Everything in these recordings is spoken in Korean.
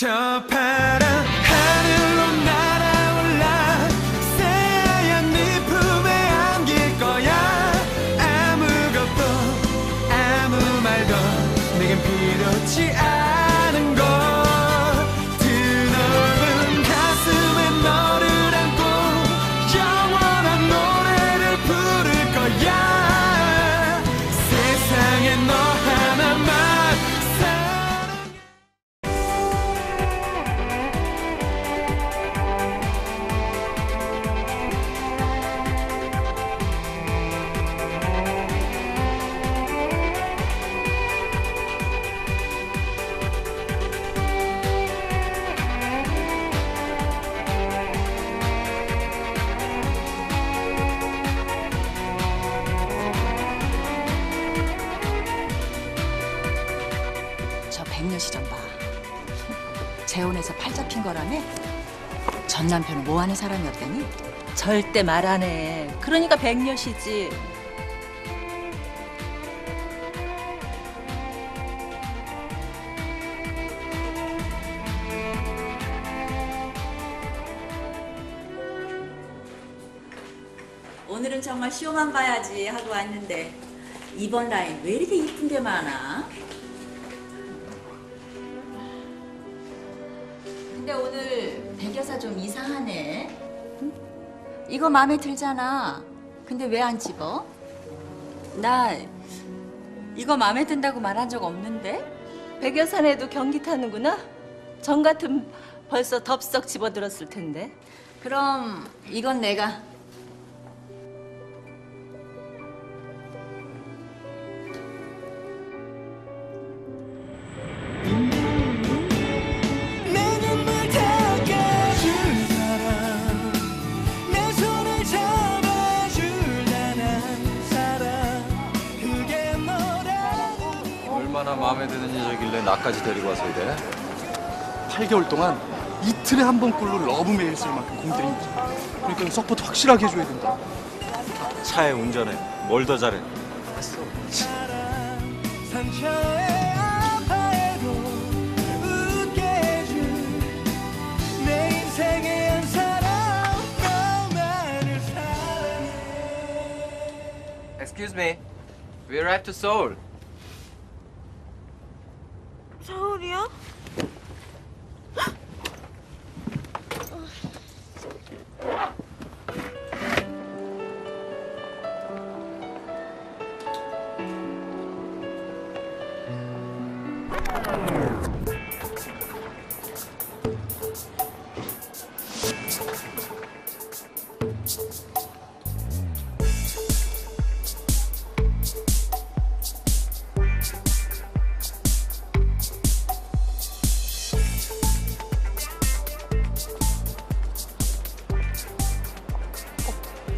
저 파란 하늘로 날아올라 새하얀 네 품에 안길 거야. 아무것도 아무 말도 내겐 필요치 않은 것. 드넓은 가슴에 너를 안고 영원한 노래를 부를 거야. 세상에 너 하나만 사랑해. 저 백년 시점 봐. 재혼해서 팔 잡힌 거라며? 전 남편은 뭐 하는 사람이었대니? 절대 말 안 해. 그러니까 백녀시지. 오늘은 정말 쇼만 봐야지 하고 왔는데 이번 라인 왜 이렇게 이쁜 게 많아? 근데 오늘 백여사 좀 이상하네. 응? 이거 마음에 들잖아. 근데 왜 안 집어? 나 이거 마음에 든다고 말한 적 없는데? 백여사네도 경기 타는구나? 정 같으면 벌써 덥석 집어들었을 텐데. 그럼 이건 내가. 내 눈물 닦아줄 사람, 내 손을 잡아줄 단한 사람, 그게 너라고. 얼마나 마음에 드는 여자길래 나까지 데리고 와서 이래? 8개월 동안 이틀에 한 번 꼴로 러브메일 쓸 만큼 공들인 거지. 그러니까 서포트 확실하게 해줘야 된다. 차에 운전해. 뭘 더 잘해? 상처에 아파해도 웃게 해줄 내 인생의 한 사람, 너만을 사랑해. Excuse me. We arrived to Seoul. 서울이요?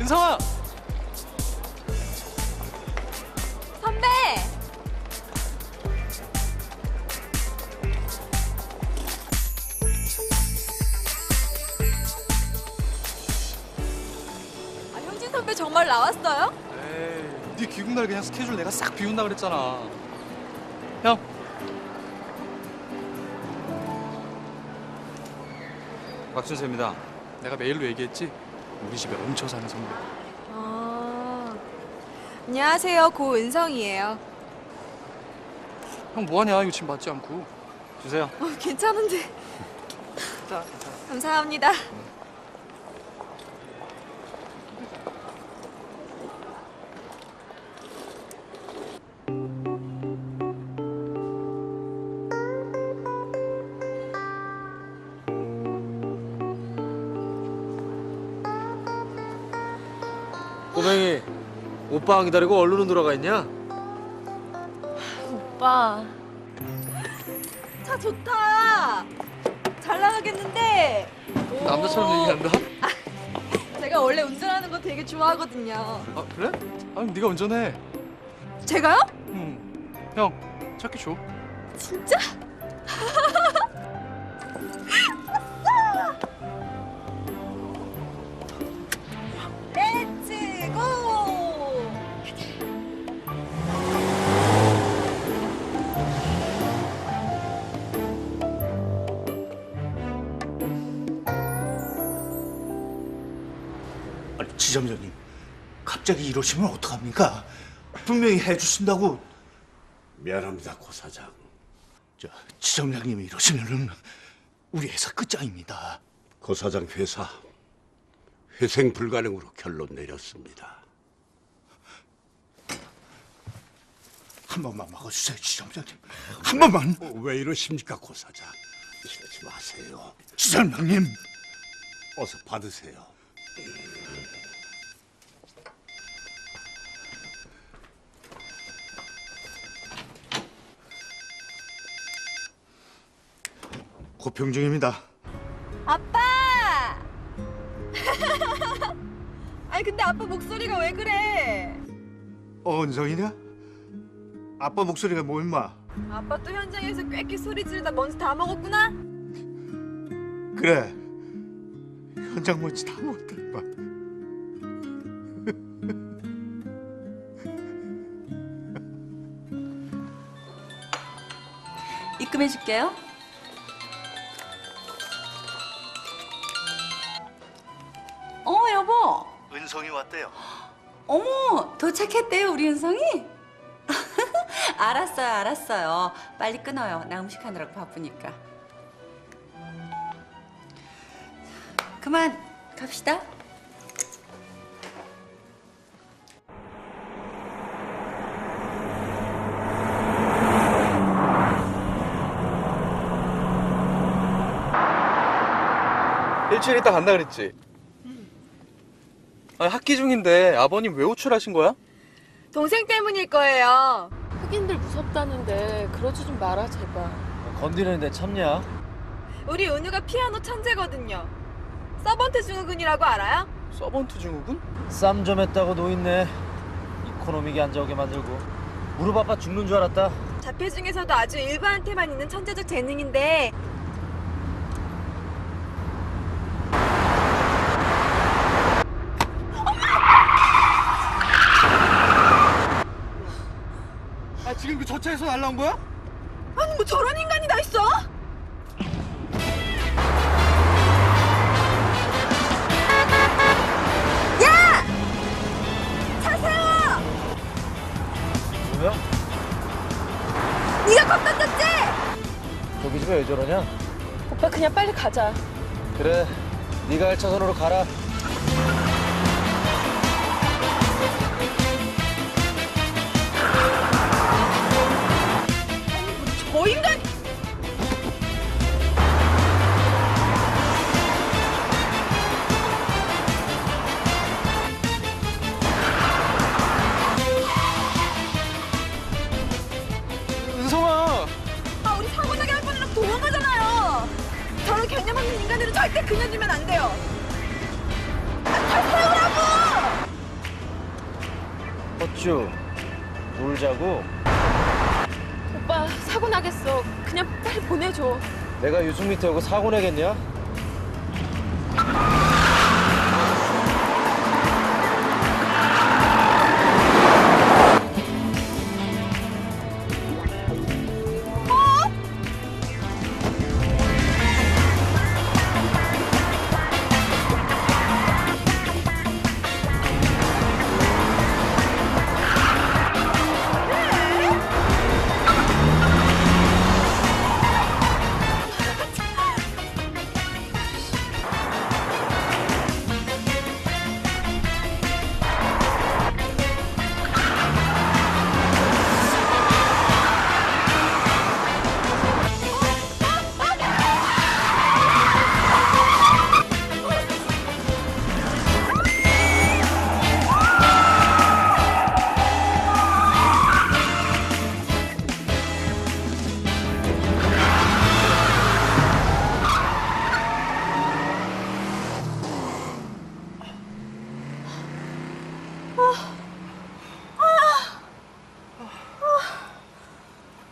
은성아! 선배! 형진 선배 정말 나왔어요? 에이, 네 귀국 날 그냥 스케줄 내가 싹 비운다 그랬잖아. 형. 박준세입니다. 내가 메일로 얘기했지? 우리 집에 얹혀 사는 선배. 안녕하세요. 고은성이에요. 형 뭐하냐? 이거 지금 맞지 않고. 주세요. 괜찮은데. 자, 감사합니다. 꼬맹이, 오빠 기다리고 얼른 들어가 있냐? 오빠. 차 좋다. 잘 나가겠는데. 남자처럼 얘기한다? 제가 원래 운전하는 거 되게 좋아하거든요. 아, 그래? 아니, 네가 운전해. 제가요? 형, 차키 줘. 진짜? 렛츠고! 지점장님, 갑자기 이러시면 어떡합니까? 분명히 해주신다고. 미안합니다, 고 사장. 지점장님이 이러시면은 우리 회사 끝장입니다. 고 사장 회사 회생 불가능으로 결론 내렸습니다. 한 번만 막아주세요, 지점장님. 한 번만. 왜 이러십니까, 고 사장? 이러지 마세요. 지점장님. 어서 받으세요. 고평 중입니다. 아빠! 아니 근데 아빠 목소리가 왜 그래? 은성이냐? 아빠 목소리가 뭐 임마? 아빠 또 현장에서 꽥꽥 소리 지르다 먼지 다 먹었구나? 그래. 현장 먼지 다 먹었다 임마. 입금해줄게요. 여보. 은성이 왔대요. 어머, 도착했대요, 우리 은성이? 알았어요. 빨리 끊어요. 나 음식하느라고 바쁘니까. 그만 갑시다. 일주일 있다 간다 그랬지? 아니, 학기 중인데 아버님 왜 호출하신 거야? 동생 때문일 거예요. 흑인들 무섭다는데 그러지 좀 마라 제발. 건드리는데 참냐? 우리 은우가 피아노 천재거든요. 서번트 증후군이라고 알아요? 서번트 증후군? 쌈 좀 했다고 노인네 이코노믹에 앉아오게 만들고 무릎 아파 죽는 줄 알았다. 자폐 중에서도 아주 일부한테만 있는 천재적 재능인데 지금 그 저차에서 날라온 거야? 아니 뭐 저런 인간이 다 있어? 야! 차 세워! 뭐야? 네가 겁 던졌지? 저기 집에 왜 저러냐? 오빠 그냥 빨리 가자. 그래, 네가 할 차선으로 가라. 저 인간! 은성아! 아 우리 사고 나게 할 뻔이라고 도망가잖아요. 저런 개념 없는 인간들은 절대 그냥 두면 안 돼요. 다 세우라고! 어쭈, 놀자고? 오빠 사고 나겠어. 그냥 빨리 보내줘. 내가 유승 밑에 오고 사고 내겠냐?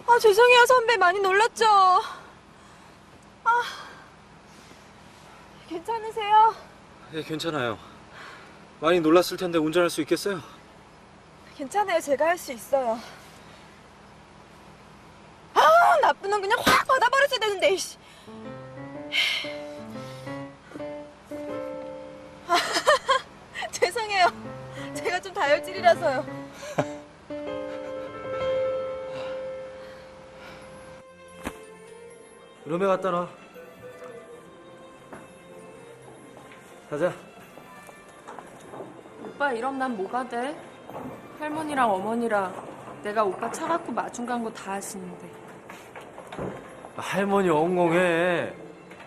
아 죄송해요 선배, 많이 놀랐죠? 아 괜찮으세요? 예, 괜찮아요. 많이 놀랐을 텐데 운전할 수 있겠어요? 괜찮아요, 제가 할 수 있어요. 아 나쁜 놈 그냥 확 받아버렸어야 되는데 이씨. 죄송해요. 떨려서요. 룸에 갖다 놔. 가자. 오빠 이러면 난 뭐가 돼? 할머니랑 어머니랑 내가 오빠 차 갖고 마중 간 거 다 아시는데. 할머니 엉엉해.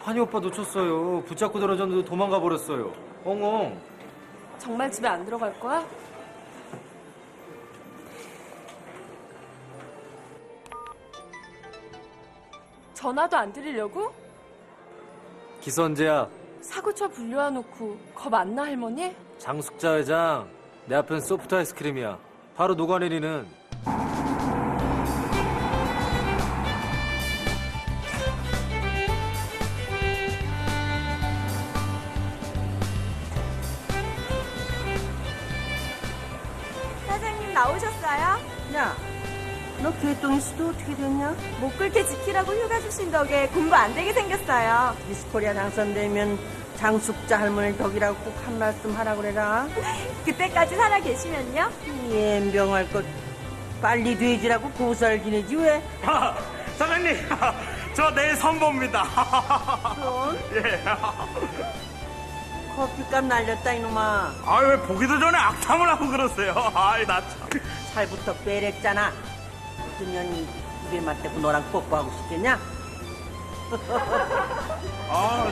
환희 오빠 놓쳤어요. 붙잡고 떨어졌는데 도망가 버렸어요. 엉엉. 정말 집에 안 들어갈 거야? 전화도 안 드리려고? 기선제야. 사고차 불려와놓고 겁 안 나 할머니? 장숙자 회장. 내 앞엔 소프트 아이스크림이야. 바로 녹아내리는. 사장님 나오셨어요? 야, 너 개똥이 수도 어떻게 됐냐? 못 끓게 지키라고 휴가 주신 덕에 공부 안 되게 생겼어요. 미스코리아 당선되면 장숙자 할머니 덕이라고 꼭 한 말씀 하라 그래라. 그때까지 살아 계시면요? 연병할 것 빨리 돼지라고 고사를 지내지 왜? 사장님, 저 내일 선보입니다. 넌? 예. 커피값 날렸다 이놈아. 아, 왜 보기도 전에 악담을 하고 그러세요? 아이, 나 참. 살부터 빼랬잖아. 어떤 년이 입에 맞대고 너랑 뽀뽀하고 싶겠냐? 아,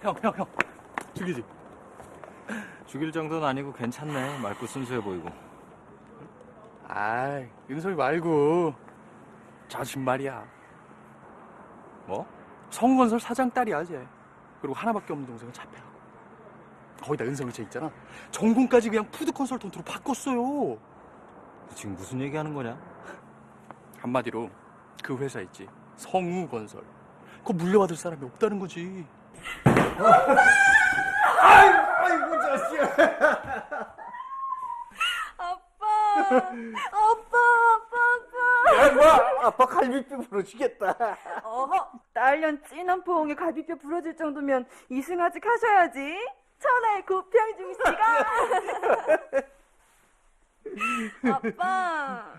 형. 죽이지? 죽일 정도는 아니고 괜찮네. 맑고 순수해 보이고. 아이, 은솔이 말고 자신 말이야. 뭐? 성건설 사장 딸이야, 쟤. 그리고 하나밖에 없는 동생은 잡혀가고. 거기다 은성이 쟤 있잖아. 전공까지 그냥 푸드 컨설턴트로 바꿨어요. 지금 무슨 얘기하는 거냐? 한마디로 그 회사 있지. 성우건설. 그거 물려받을 사람이 없다는 거지. 아이고 자식. 아빠. 야, 뭐야? 아빠 갈비뼈 부러지겠다. 어허, 딸년 찐한 포옹에 갈비뼈 부러질 정도면 이승아직 하셔야지. 천하의 고평중 씨가. 아빠.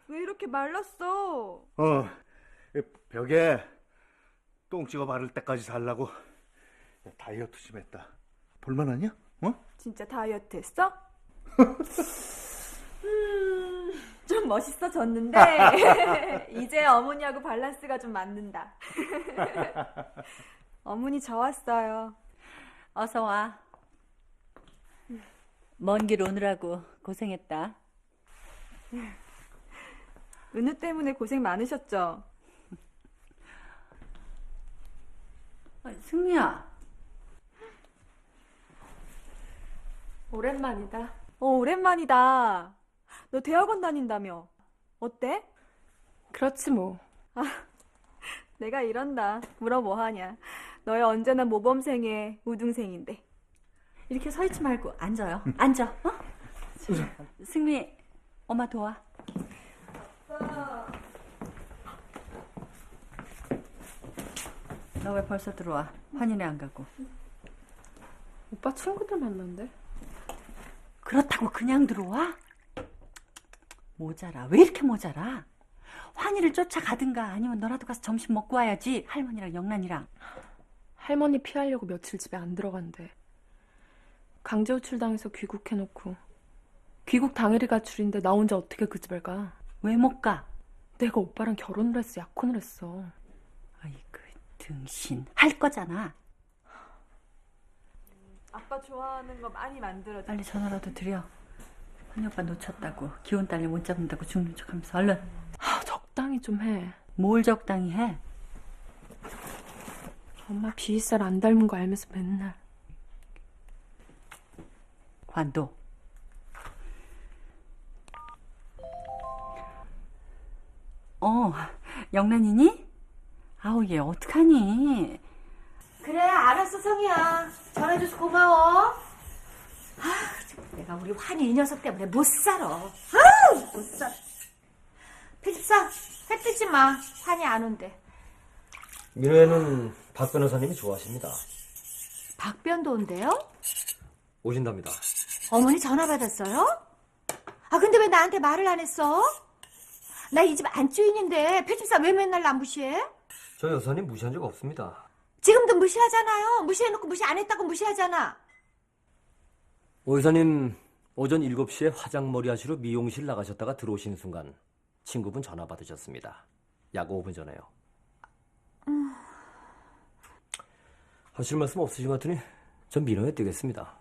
왜 이렇게 말랐어? 벽에 똥 찍어 바를 때까지 살라고 다이어트 좀 했다. 볼만하냐? 진짜 다이어트 했어? 좀 멋있어졌는데 이제 어머니하고 밸런스가 좀 맞는다. 어머니 저 왔어요. 어서 와. 먼 길 오느라고 고생했다. 은우 때문에 고생 많으셨죠? 승미야. 오랜만이다. 오랜만이다. 너 대학원 다닌다며. 어때? 그렇지 뭐. 내가 이런다. 물어 뭐하냐. 너의 언제나 모범생의 우등생인데. 이렇게 서 있지 말고 앉아요. 앉아. 어? 승미, 엄마 도와. 너 왜 벌써 들어와? 환희네 안 가고. 오빠 친구들 만난대. 그렇다고 그냥 들어와? 모자라. 왜 이렇게 모자라? 환희를 쫓아가든가 아니면 너라도 가서 점심 먹고 와야지. 할머니랑 영란이랑. 할머니 피하려고 며칠 집에 안 들어간대. 강제 호출당해서 귀국해놓고 귀국 당일이 가출인데 나 혼자 어떻게 그 집을 가? 왜 못 가? 내가 오빠랑 결혼을 했어. 약혼을 했어. 아이고 등신. 할 거잖아. 아빠 좋아하는 거 많이 만들어줘. 빨리 전화라도 드려. 환희 오빠 놓쳤다고. 기혼 딸려 못 잡는다고 죽는 척하면서 얼른. 적당히 좀 해. 뭘 적당히 해? 엄마 비윗살 안 닮은 거 알면서 맨날. 관도. 영란이니? 아우 얘 어떡하니? 그래 알았어 성희야. 전화줘서 고마워. 내가 우리 환희 이 녀석 때문에 못 살아. 못 살아. 배집사, 햇빛지 마. 환희 안 온대. 민호애는 박 변호사님이 좋아하십니다. 박변도 온대요? 오신답니다. 어머니 전화 받았어요? 아, 근데 왜 나한테 말을 안 했어? 나 이 집 안주인인데 배집사 왜 맨날 나 무시해? 저 여사님 무시한 적 없습니다. 지금도 무시하잖아요. 무시해놓고 무시 안 했다고 무시하잖아. 오 여사님 오전 7시에 화장머리 하시러 미용실 나가셨다가 들어오시는 순간 친구분 전화 받으셨습니다. 약 5분 전에요. 하실 말씀 없으신 것 같으니 전 민호에 뛰겠습니다.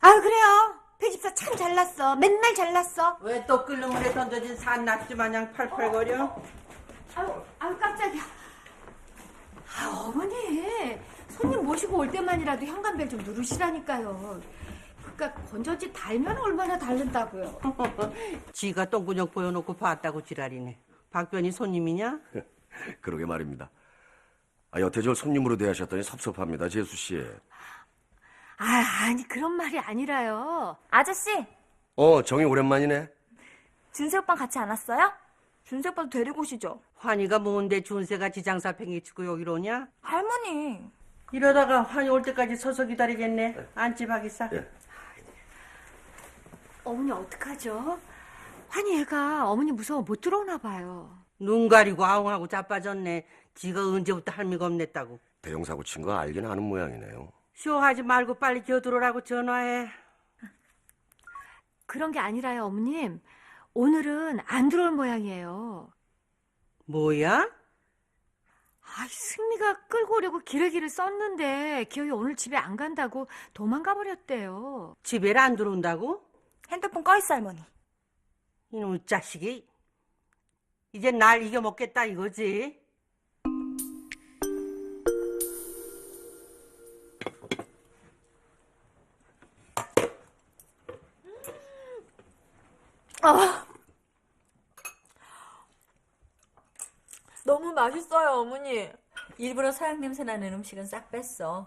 아, 그래요. 배집사 참 잘났어. 맨날 잘났어. 왜 또 끓는 물에 던져진 산낙지 마냥 팔팔거려? 아유, 깜짝이야. 아, 어머니. 손님 모시고 올 때만이라도 현관벨 좀 누르시라니까요. 그러니까 건전지 달면 얼마나 다른다고요. 지가 똥구녕 보여놓고 봤다고 지랄이네. 박변이 손님이냐? 그러게 말입니다. 여태 저 손님으로 대하셨더니 섭섭합니다, 재수씨. 아니 그런 말이 아니라요. 아저씨, 정이 오랜만이네. 준세 오빠 같이 안 왔어요? 준세 오빠도 데리고 오시죠. 환희가 뭔데 준세가 지장사 팽이치고 여기로 오냐? 할머니. 이러다가 환희 올 때까지 서서 기다리겠네. 앉지 박이사. 어머니 어떡하죠? 환희 애가 어머니 무서워 못 들어오나 봐요. 눈 가리고 아웅하고 자빠졌네. 지가 언제부터 할미가 없냈다고. 대형사고 친 거 알긴 아는 모양이네요. 쇼하지 말고 빨리 겨들어오라고 전화해. 그런 게 아니라요, 어머님. 오늘은 안 들어올 모양이에요. 뭐야? 승미가 끌고 오려고 기러기를 썼는데 기어이 오늘 집에 안 간다고 도망가 버렸대요. 집에 안 들어온다고? 핸드폰 꺼있어, 할머니. 이놈의 자식이. 이제 날 이겨먹겠다 이거지. 너무 맛있어요, 어머니. 일부러 서양 냄새 나는 음식은 싹 뺐어.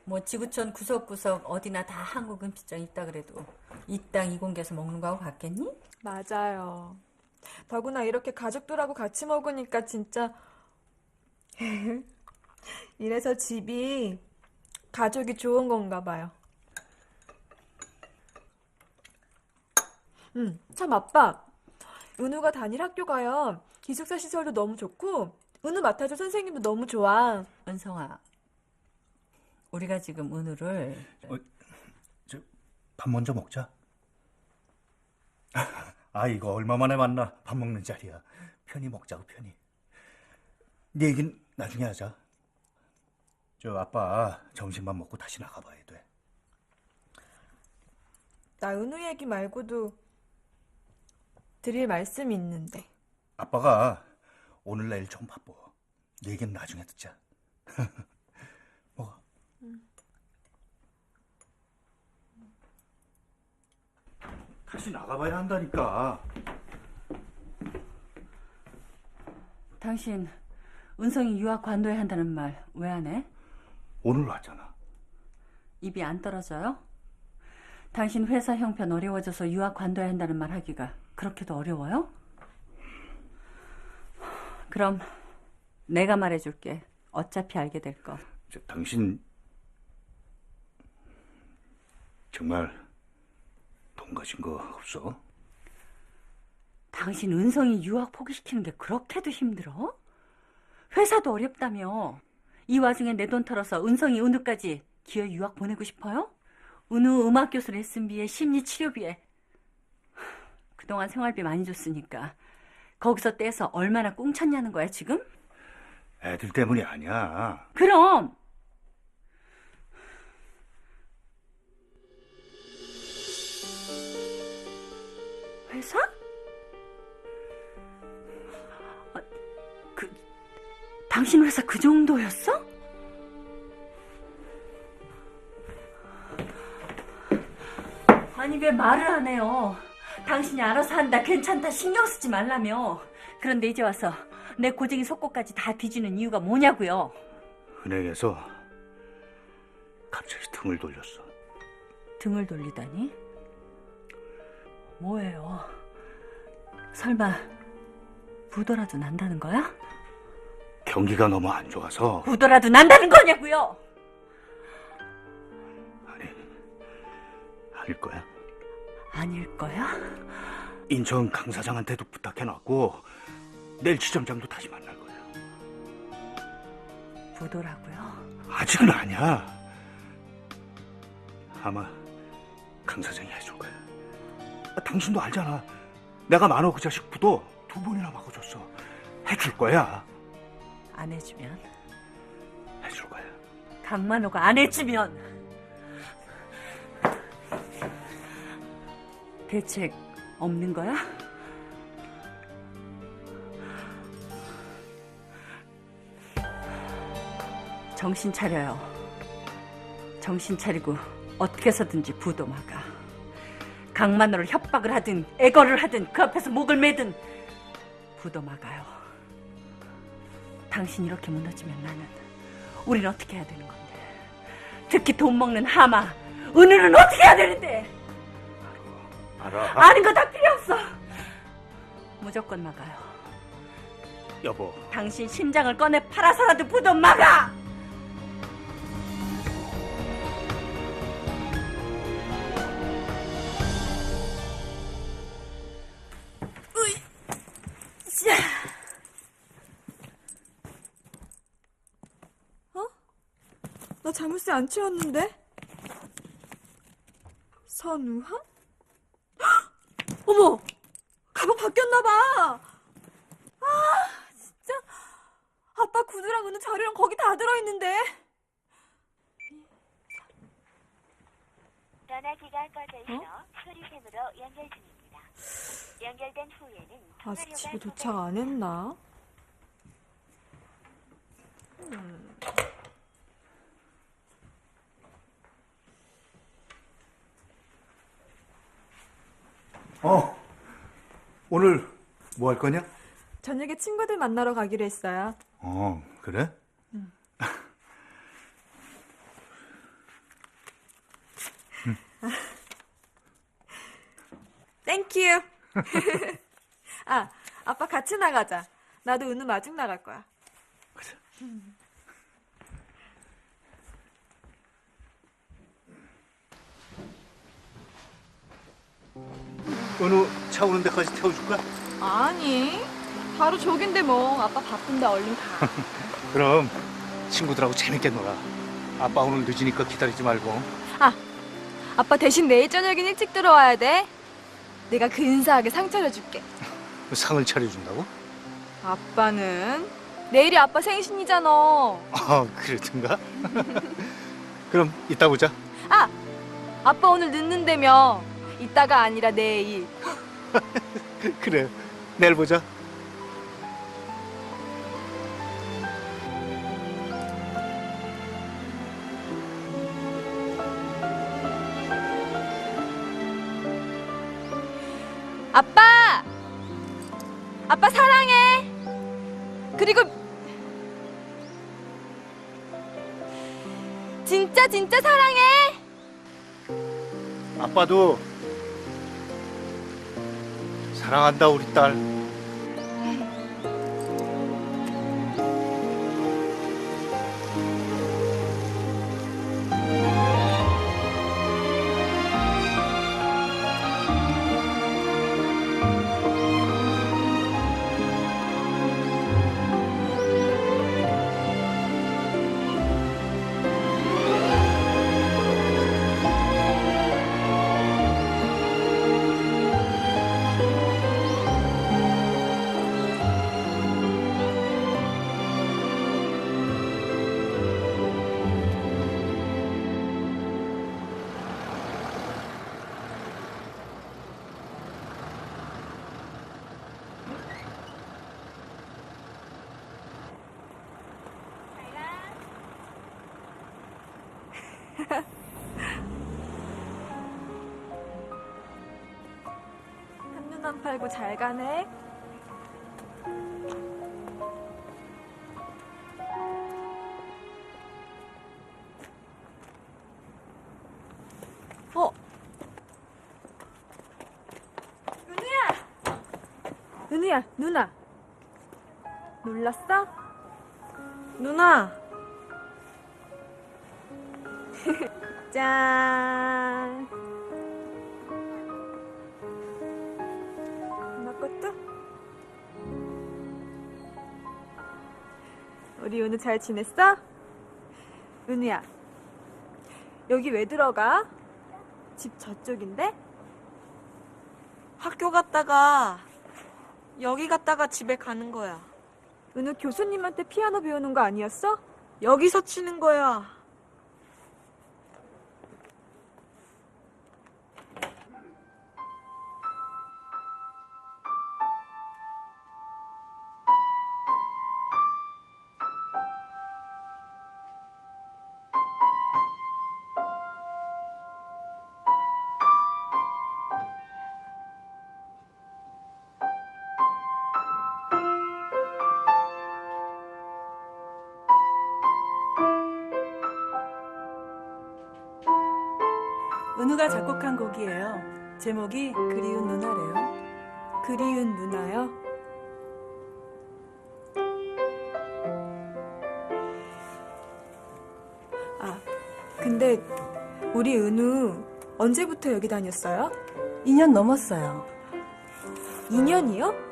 뭐 지구촌 구석구석 어디나 다 한국 음식점 있다 그래도 이 땅 이 공기에서 먹는 거하고 같겠니? 맞아요. 더구나 이렇게 가족들하고 같이 먹으니까 진짜 이래서 집이 가족이 좋은 건가 봐요. 참 아빠, 은우가 다닐 학교가요. 기숙사 시설도 너무 좋고 은우 맡아줄 선생님도 너무 좋아. 은성아, 우리가 지금 은우를 밥 먼저 먹자. 이거 얼마 만에 만나 밥 먹는 자리야. 편히 먹자고, 편히. 네 얘긴 나중에 하자. 아빠 점심만 먹고 다시 나가봐야 돼. 나 은우 얘기 말고도 드릴 말씀이 있는데. 아빠가 오늘 내일 좀 바빠. 네 얘기는 나중에 듣자. 먹어. 다시 나가봐야 한다니까. 당신 은성이 유학 관둬야 한다는 말 왜 안 해? 오늘 왔잖아. 입이 안 떨어져요? 당신 회사 형편 어려워져서 유학 관둬야 한다는 말 하기가 그렇게도 어려워요? 그럼 내가 말해줄게. 어차피 알게 될 거. 당신 정말 돈 가진 거 없어? 당신 은성이 유학 포기시키는 게 그렇게도 힘들어? 회사도 어렵다며. 이 와중에 내 돈 털어서 은성이 은우까지 기어이 유학 보내고 싶어요? 은우 음악교수 레슨비에 심리치료비에. 그동안 생활비 많이 줬으니까 거기서 떼서 얼마나 꽁쳤냐는 거야 지금? 애들 때문이 아니야. 그럼 회사? 당신 회사 그 정도였어? 아니 왜 말을 안 해요? 당신이 알아서 한다, 괜찮다, 신경 쓰지 말라며. 그런데 이제 와서 내 고쟁이 속고까지 다 뒤지는 이유가 뭐냐고요? 은행에서 갑자기 등을 돌렸어. 등을 돌리다니? 뭐예요? 설마 부도라도 난다는 거야? 경기가 너무 안 좋아서. 부도라도 난다는 거냐고요? 아닐 거야. 아닐 거야? 인천 강 사장한테도 부탁해놨고 내일 지점장도 다시 만날 거야. 부도라고요? 아직은 아니야. 아마 강 사장이 해줄 거야. 당신도 알잖아. 내가 만호 그 자식 부도 2번이나 바꿔줬어. 해줄 거야. 안 해주면? 해줄 거야. 강만호가 안 해주면? 대책 없는 거야? 정신 차려요. 정신 차리고 어떻게 해서든지 부도 막아. 강만호를 협박을 하든 애걸을 하든 그 앞에서 목을 매든 부도 막아요. 당신 이렇게 무너지면 나는, 우린 어떻게 해야 되는 건데? 특히 돈 먹는 하마, 은우는 어떻게 해야 되는데? 알아. 아는 거 다 필요 없어. 무조건 막아요. 여보. 당신 심장을 꺼내 팔아서라도 부도 막아! 나 자물쇠 안 채웠는데? 선우함? 어머! 가방 바뀌었나봐! 아, 진짜. 아빠 구두랑 은우 자료랑 거기 다 들어있는데? 전화기가 꺼져 있어 소리샘으로 연결 중입니다. 연결된 후에는 아직 집에 도착 안 했나? 오늘 뭐 할 거냐? 저녁에 친구들 만나러 가기로 했어요. 그래? 땡큐. 아, 아빠 같이 나가자. 나도 은우 마중 나갈 거야. 은우 차 오는 데까지 태워줄까? 아니, 바로 저긴데 뭐. 아빠 바쁜데 얼른 가. 그럼 친구들하고 재밌게 놀아. 아빠 오늘 늦으니까 기다리지 말고. 아, 아빠 대신 내일 저녁엔 일찍 들어와야 돼. 내가 근사하게 상 차려줄게. 상을 차려준다고? 아빠는 내일이 아빠 생신이잖아. 그렇든가? 그럼 이따 보자. 아, 아빠 오늘 늦는다며. 이따가 아니라 내일. 그래, 내일 보자. 아빠! 아빠 사랑해! 그리고 진짜 사랑해! 아빠도 사랑한다, 우리 딸. 한눈 안 팔고 잘 가네. 은우야, 누나. 놀랐어? 누나. 짠. 누나 것도? 우리 은우 잘 지냈어? 은우야, 여기 왜 들어가? 집 저쪽인데? 학교 갔다가 여기 갔다가 집에 가는 거야. 은우 교수님한테 피아노 배우는 거 아니었어? 여기서 치는 거야. 은우가 작곡한 곡이에요. 제목이 그리운 누나래요. 그리운 누나요? 아, 근데 우리 은우 언제부터 여기 다녔어요? 2년 넘었어요. 2년이요?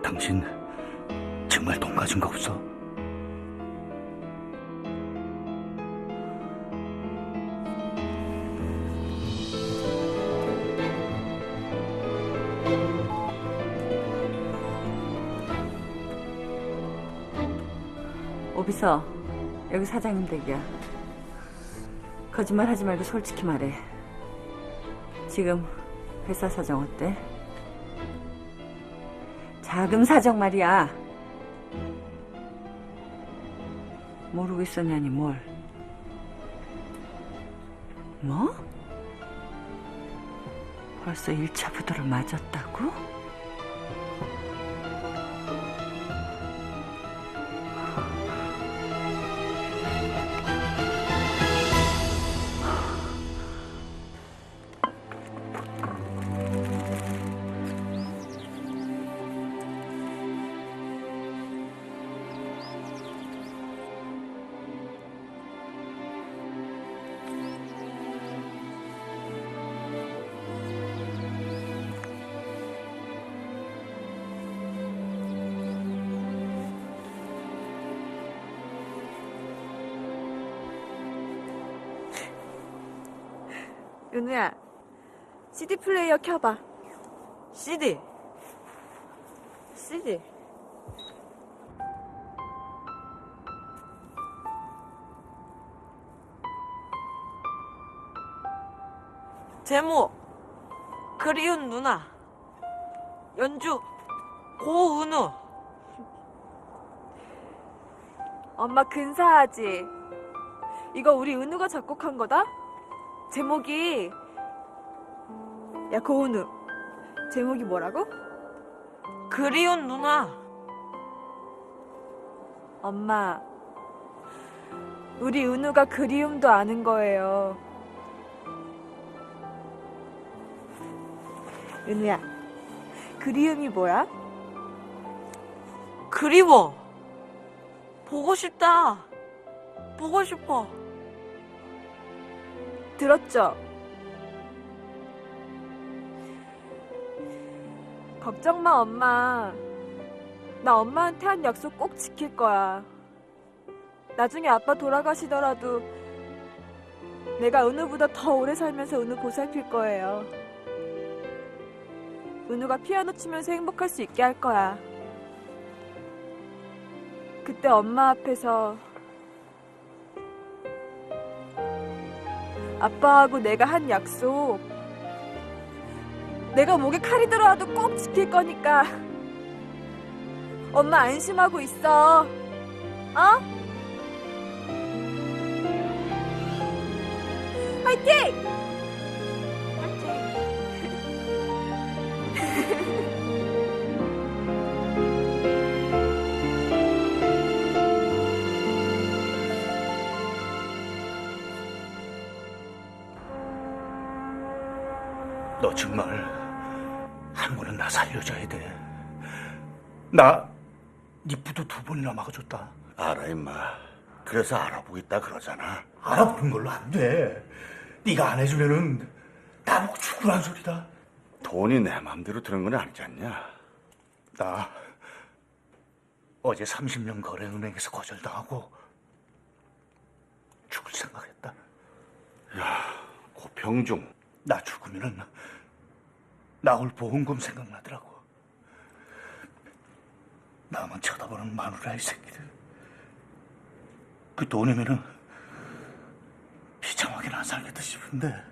당신 정말 돈 가진 거 없어? 오비서, 여기 사장님 댁이야. 거짓말 하지 말고 솔직히 말해. 지금 회사 사정 어때? 자금 사정 말이야. 모르고 있었냐니 뭘? 뭐? 벌써 1차 부도를 맞았다고? 은우야, CD 플레이어 켜봐. CD. 제목 그리운 누나. 연주 고은우. 엄마 근사하지? 이거 우리 은우가 작곡한 거다? 제목이 야 고은우, 제목이 뭐라고? 그리운 누나. 엄마, 우리 은우가 그리움도 아는 거예요. 은우야, 그리움이 뭐야? 그리워. 보고 싶다. 보고 싶어. 들었죠? 걱정 마, 엄마. 나 엄마한테 한 약속 꼭 지킬 거야. 나중에 아빠 돌아가시더라도 내가 은우보다 더 오래 살면서 은우 보살필 거예요. 은우가 피아노 치면서 행복할 수 있게 할 거야. 그때 엄마 앞에서 아빠하고 내가 한 약속, 내가 목에 칼이 들어와도 꼭 지킬 거니까 엄마 안심하고 있어. 어? 화이팅! 너 정말 한 번은 나 살려줘야 돼. 나 니부도 2번이나 막아줬다. 알아 임마. 그래서 알아보겠다 그러잖아. 알아보는 걸로 안 돼. 네가 안 해주면은 나보고 죽으란 소리다. 돈이 내 맘대로 드는 건 아니지 않냐? 나 어제 30년 거래은행에서 거절당하고 죽을 생각했다. 야, 고평중. 나 죽으면은 나올 보험금 생각나더라고. 나만 쳐다보는 마누라 이 새끼들. 그 돈이면은 비참하게는 안 살겠다 싶은데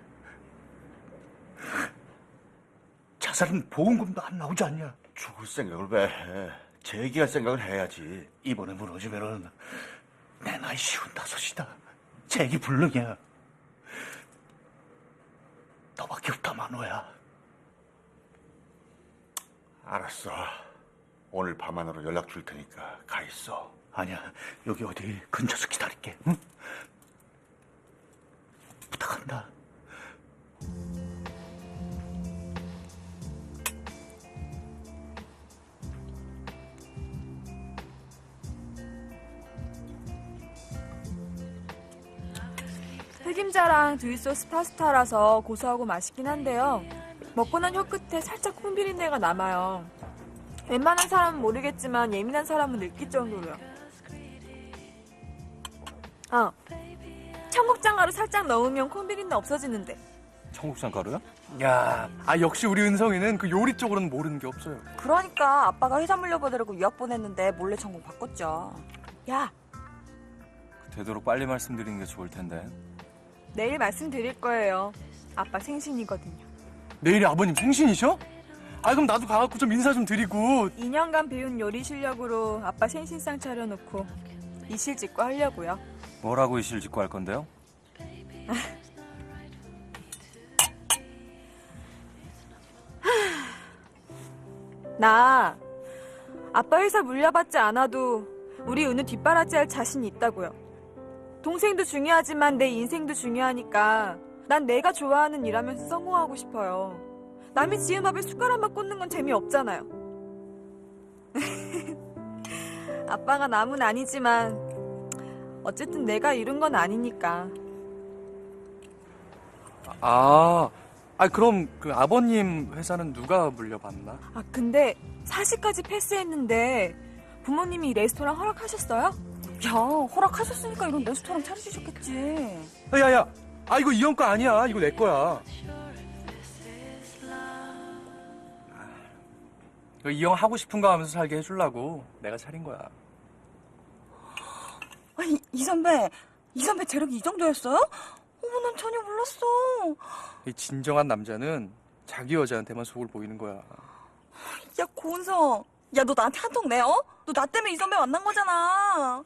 자살은 보험금도 안 나오지 않냐? 죽을 생각을 왜 해? 재기할 생각을 해야지. 이번에 무너지면은 내 나이 55이다. 재기 불능이야. 너밖에 없다 만호야. 알았어. 오늘 밤 안으로 연락 줄 테니까 가 있어. 아니야, 여기 어디 근처서 기다릴게. 응? 부탁한다. 튀김자랑 두유소스 파스타라서 고소하고 맛있긴 한데요. 먹고 난 혀 끝에 살짝 콩비린내가 남아요. 웬만한 사람은 모르겠지만 예민한 사람은 느낄 정도로요. 청국장 가루 살짝 넣으면 콩비린내 없어지는데. 청국장 가루야? 야, 역시 우리 은성이는 그 요리 쪽으로는 모르는 게 없어요. 그러니까 아빠가 회사 물려보내려고 유학 보냈는데 몰래 전공 바꿨죠. 야, 되도록 빨리 말씀드리는 게 좋을 텐데. 내일 말씀드릴 거예요. 아빠 생신이거든요. 내일이 아버님 생신이셔? 그럼 나도 가갖고 좀 인사 좀 드리고. 2년간 배운 요리 실력으로 아빠 생신상 차려놓고 이실 짓고 하려고요. 뭐라고 이실 짓고 할 건데요? 나 아빠 회사 물려받지 않아도 우리 은우 뒷바라지 할 자신이 있다고요. 동생도 중요하지만 내 인생도 중요하니까 난 내가 좋아하는 일 하면서 성공하고 싶어요. 남이 지은 밥에 숟가락만 꽂는 건 재미없잖아요. 아빠가 남은 아니지만 어쨌든 내가 이룬 건 아니니까. 그럼 그 아버님 회사는 누가 물려받나? 근데 사실까지 패스했는데 부모님이 레스토랑 허락하셨어요? 야, 허락하셨으니까 이런 레스토랑 차려주셨겠지. 야, 이거 이 형 거 아니야. 이거 내 거야. 이 형 하고 싶은 거 하면서 살게 해주려고 내가 차린 거야. 이 선배 재력이 이 정도였어요? 어머, 난 전혀 몰랐어. 이 진정한 남자는 자기 여자한테만 속을 보이는 거야. 야, 고은성. 야, 너 나한테 한턱 내, 어? 너 나 때문에 이 선배 만난 거잖아.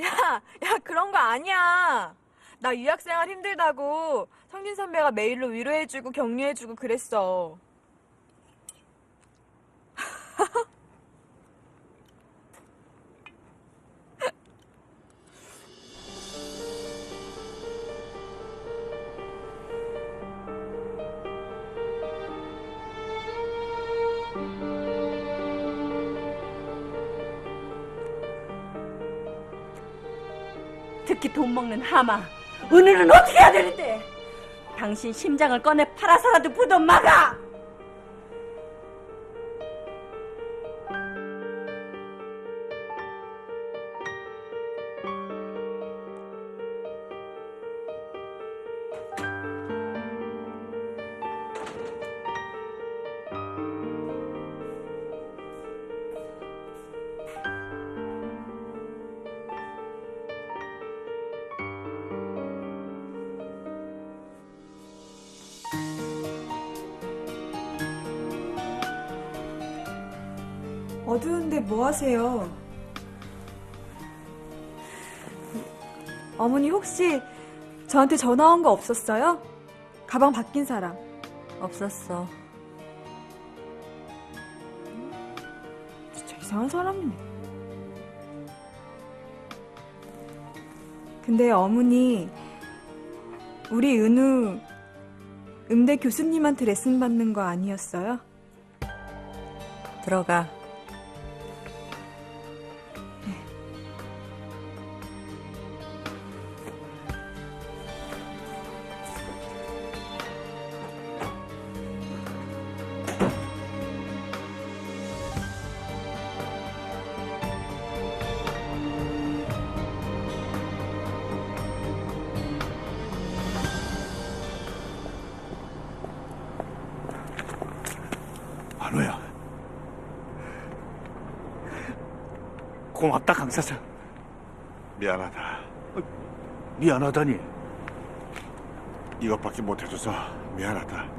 야, 그런 거 아니야. 나 유학생활 힘들다고 성진 선배가 메일로 위로해주고 격려해주고 그랬어. 특히 돈 먹는 하마 은우는 어떻게 해야 되는데? 당신 심장을 꺼내 팔아서라도 부돈 막아! 어두운데 뭐 하세요? 어머니 혹시 저한테 전화 온 거 없었어요? 가방 바뀐 사람. 없었어. 진짜 이상한 사람이네. 근데 어머니, 우리 은우 음대 교수님한테 레슨 받는 거 아니었어요? 들어가. 한우야. 고맙다, 강 사장. 미안하다. 미안하다니. 이것밖에 못해줘서 미안하다.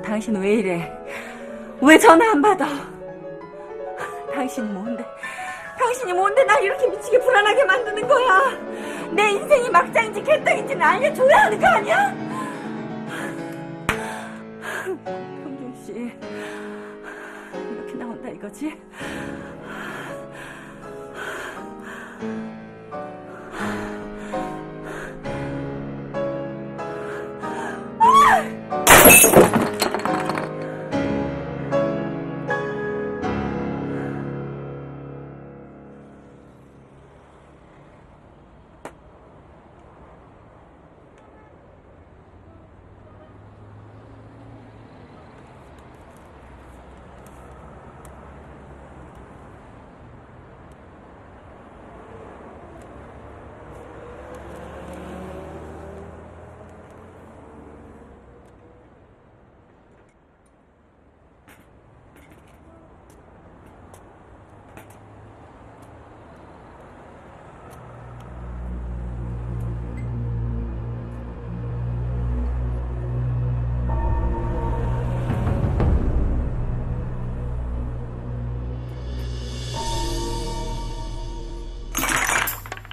당신 왜 이래? 왜 전화 안 받아? 당신이 뭔데? 당신이 뭔데 날 이렇게 미치게 불안하게 만드는 거야? 내 인생이 막장인지 개떡인지는 알려줘야 하는 거 아니야? 형준 씨, 이렇게 나온다 이거지?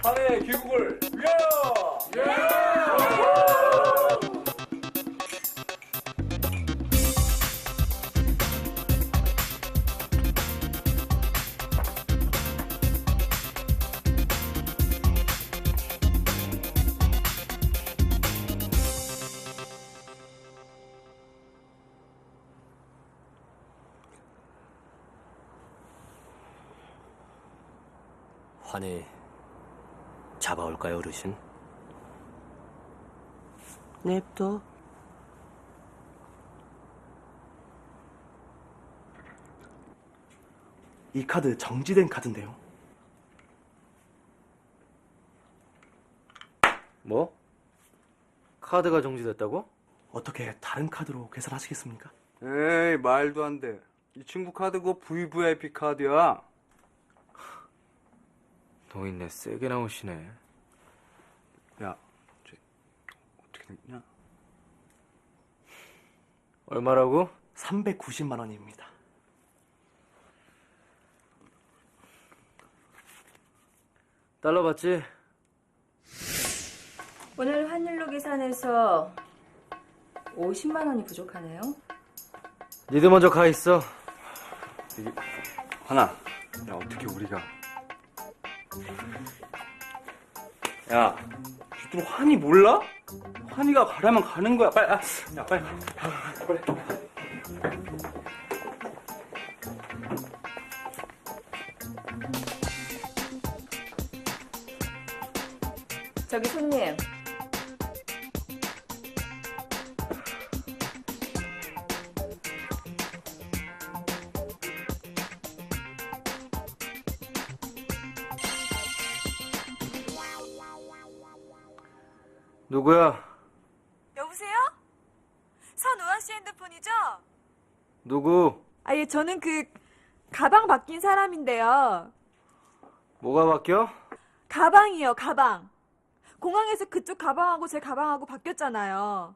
한해 귀국을 위하여! 환희 잡아올까요, 어르신? 냅둬. 이 카드 정지된 카드인데요. 뭐? 카드가 정지됐다고? 어떻게 다른 카드로 계산하시겠습니까? 에이, 말도 안 돼. 이 친구 카드 그거 VVIP 카드야. 노인네 세게 나오시네. 야, 어떻게 됐냐? 얼마라고? 390만 원입니다. 달러 받지? 오늘 환율로 계산해서 50만 원이 부족하네요. 니들 먼저 가 있어. 이게 하나. 야, 어떻게 우리가? 야, 너 환희 몰라? 환희가 가라면 가는 거야. 빨리, 야, 빨리 가. 빨리. 저기 손님. 누구야? 누구? 예, 저는 가방 바뀐 사람인데요. 뭐가 바뀌어? 가방이요, 가방. 공항에서 그쪽 가방하고 제 가방하고 바뀌었잖아요.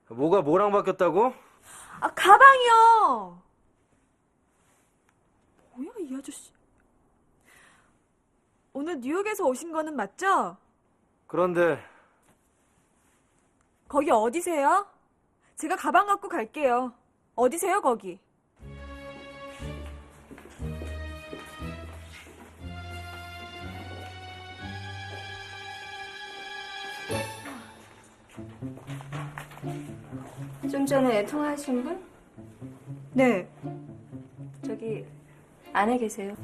뭐가 뭐랑 바뀌었다고? 가방이요! 뭐야, 이 아저씨. 오늘 뉴욕에서 오신 거는 맞죠? 그런데 거기 어디세요? 제가 가방 갖고 갈게요. 어디세요, 거기? 좀 전에 통화하신 분? 네. 저기 안에 계세요.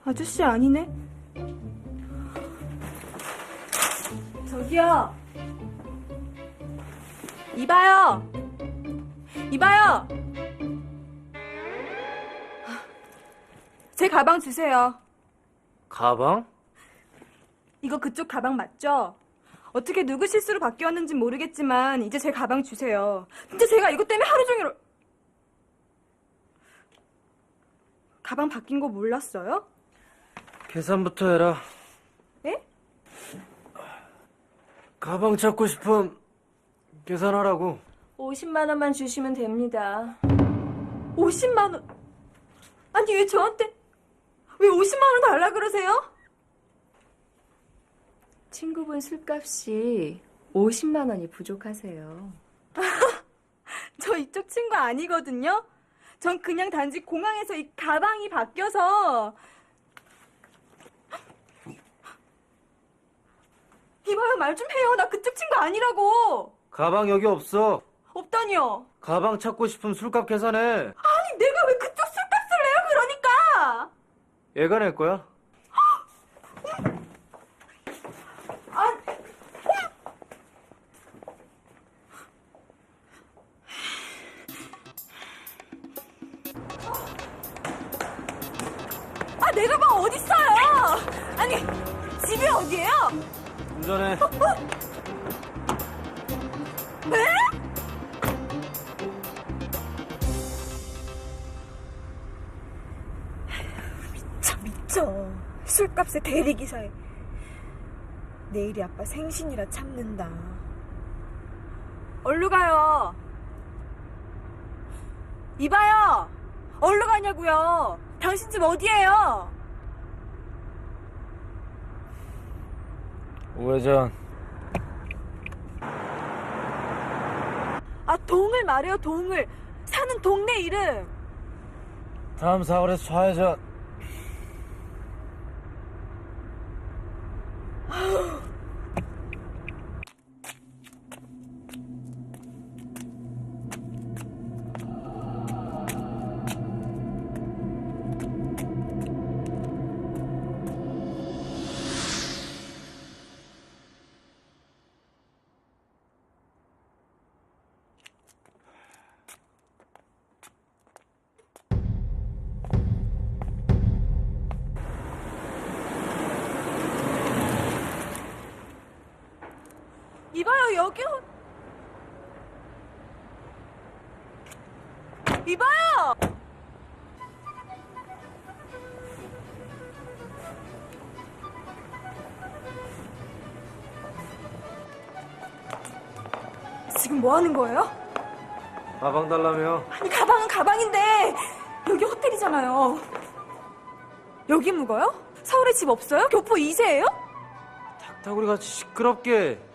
아저씨 아니네? 저기요. 이봐요. 이봐요. 제 가방 주세요. 가방? 이거 그쪽 가방 맞죠? 어떻게 누구 실수로 바뀌었는지 모르겠지만 이제 제 가방 주세요. 진짜 제가 이것 때문에 하루 종일 가방 바뀐 거 몰랐어요? 계산부터 해라. 예? 가방 찾고 싶음 계산하라고. 50만 원만 주시면 됩니다. 50만 원? 아니 왜 저한테 왜 50만 원 달라 그러세요? 친구분 술값이 50만 원이 부족하세요. 저 이쪽 친구 아니거든요. 전 그냥 단지 공항에서 이 가방이 바뀌어서. 이봐요, 말 좀 해요. 나 그쪽 친구 아니라고. 가방 여기 없어. 없다니요. 가방 찾고 싶으면 술값 계산해. 아니 내가 왜 그쪽 술값을 내요? 그러니까. 얘가 낼 거야. 내 가방 어딨어요? 아니 집이 어디예요? 운전해. 네? 미쳐. 술값에 대리기사에. 내일이 아빠 생신이라 참는다. 얼른 가요. 이봐요. 얼른 가냐고요. 당신 집 어디예요? 우회전. 동을 말해요, 동을. 사는 동네 이름. 다음 사거리에서 좌회전. 이봐요, 여기. 이봐요. 지금 뭐 하는 거예요? 가방 달라며. 아니 가방은 가방인데 여기 호텔이잖아요. 여기 묵어요? 서울에 집 없어요? 교포 2세예요? 닭다구리 같이 시끄럽게.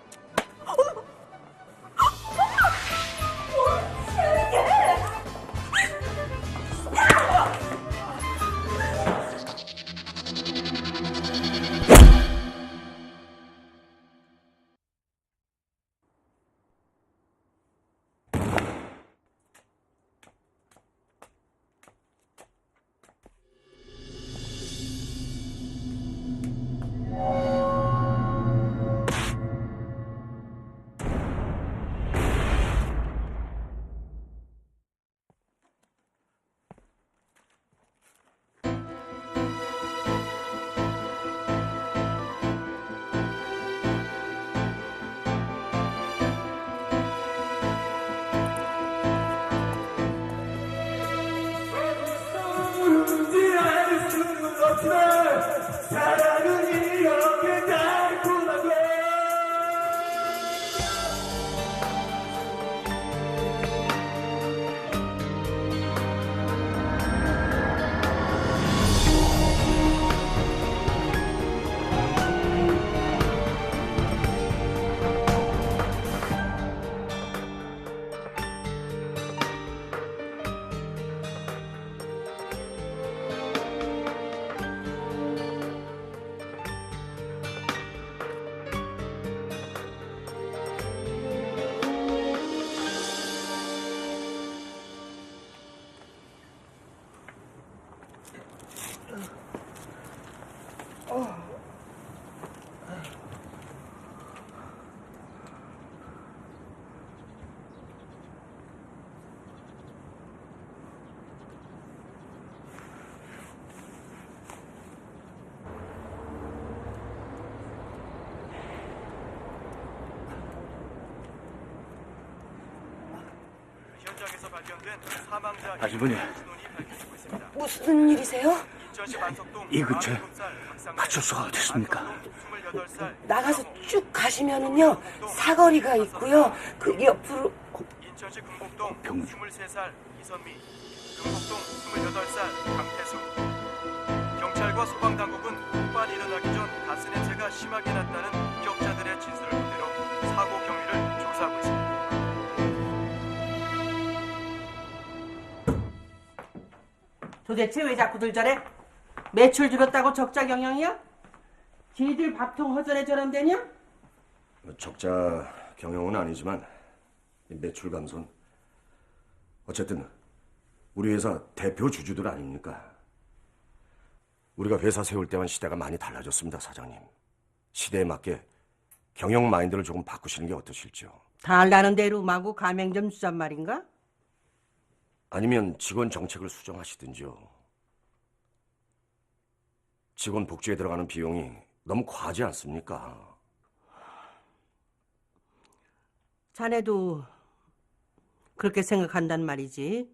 그렇지만 사랑은 이렇게 달콤하고 현장에서 발견된 사망자 아주머니, 무슨 일이세요? 이 근처에 파출소가 어딨습니까? 나가서 쭉 가시면은요 사거리가 있고요. 그 옆으로 인천시 금곡동 병원. 23살 이선미, 금곡동 28살 강태수. 경찰과 소방당국은 폭발이 일어나기 전 가스 냄새가 심하게 났다는 목격자들의 진술을 토대로 사고 경위를 조사하고 있습니다. 도대체 왜 자꾸들 저래? 매출 줄었다고 적자 경영이야? 지들 밥통 허전에 저런 되냐? 적자 경영은 아니지만 이 매출 감소는 어쨌든 우리 회사 대표 주주들 아닙니까? 우리가 회사 세울 때만 시대가 많이 달라졌습니다, 사장님. 시대에 맞게 경영 마인드를 조금 바꾸시는 게 어떠실지요? 달라는 대로 마구 가맹점 주잔 말인가? 아니면 직원 정책을 수정하시든지요. 직원 복지에 들어가는 비용이 너무 과하지 않습니까? 자네도 그렇게 생각한단 말이지.